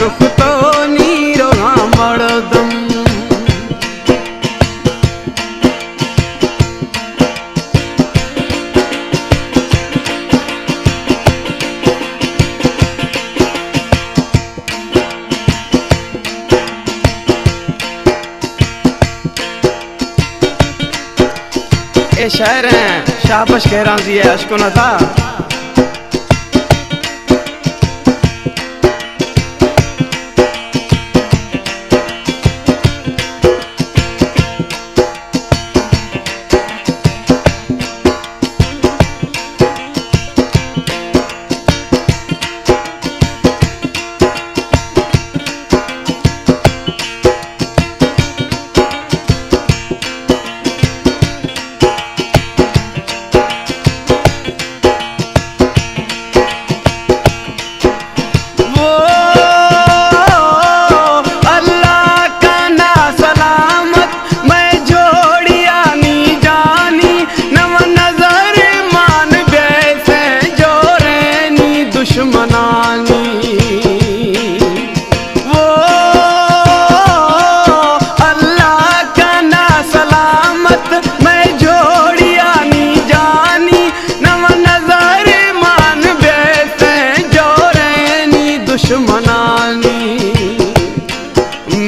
सुख तो नीरो मड़दम। ये शायर हैं शाबाश कह रहा है अशको न था।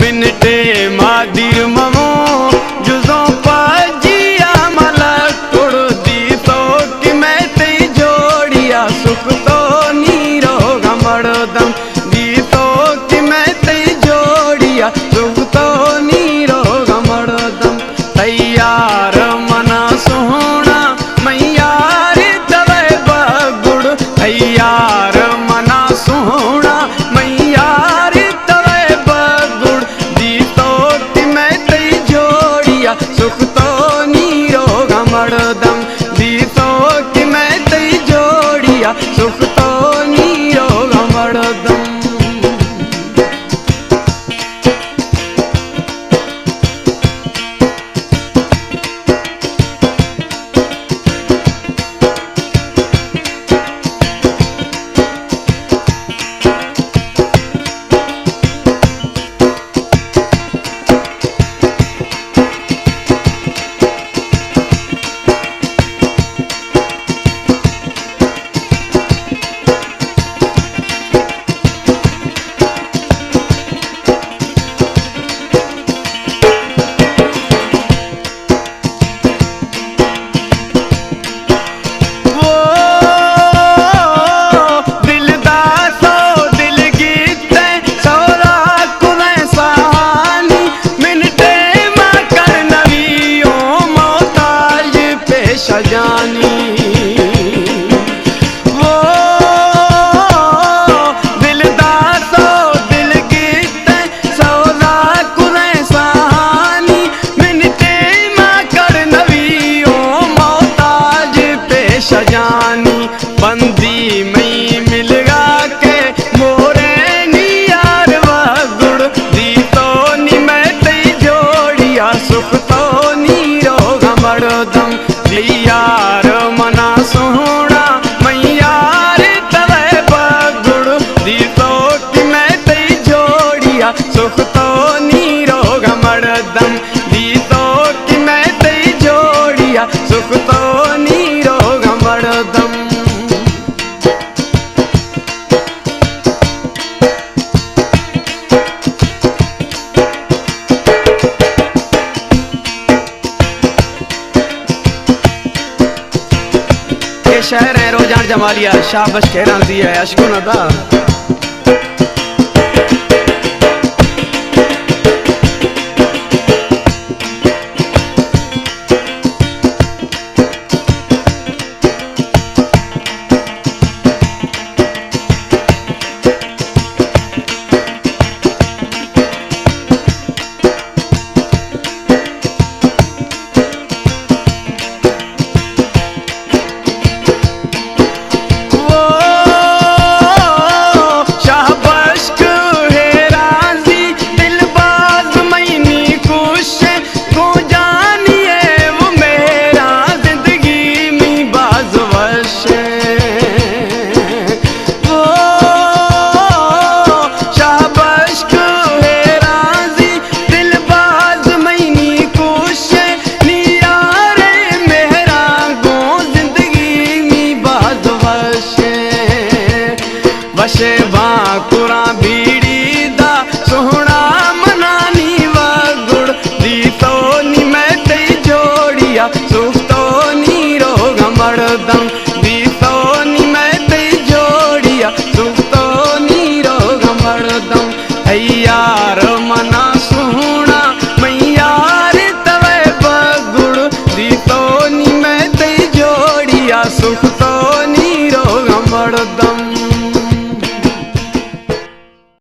मिनटे मादिर ममो जुजों पाजिया मलक तोड़ दी तो कि मैं ते जोड़िया सुख तो नीरो मड़दम दी तो कि मैं ते जोड़िया सुख तो नीरो मड़दम। तैयार मना सोहना मैयार दवे बगुड़ तैयार मना सोहना सुख तो नीरो मड़दम दी तो कि मैं तई जोड़िया सुख तो नीरो मड़दम। सजानी वो दिलदार तो दिल गीत सौदा कुने सहानी मिनटे मां कर नवियों मोहताज पे सजानी। बंदी मई मिलगा के मोरे नियार वगुड़ दी तो नी मैं तई जोड़िया सुख तो नीरो मड़दम। यार मना सोहना मैयार तवे बगुड़ दी तो कि मैं तई जोड़िया सुख तो नीरो मड़दम दी तो कि मैं तई जोड़िया सुख तो नीरो मड़दम। शहर है रोजान जमालिया शाबाश कह रहा है अशको न था। बसे बाकुरा बीड़ी दा सोहना मनानी वगुड़ दी तो नी मैं तई जोड़िया सुख तो नी रोग मर्दम दी तो नी मैं तई जोड़िया सुख तो नी रोग मर्दम यार मना सोहना मैयार तवे बगुड़ दी तो नी मैं तई जोड़िया सुख तो नी रोग मर्दम।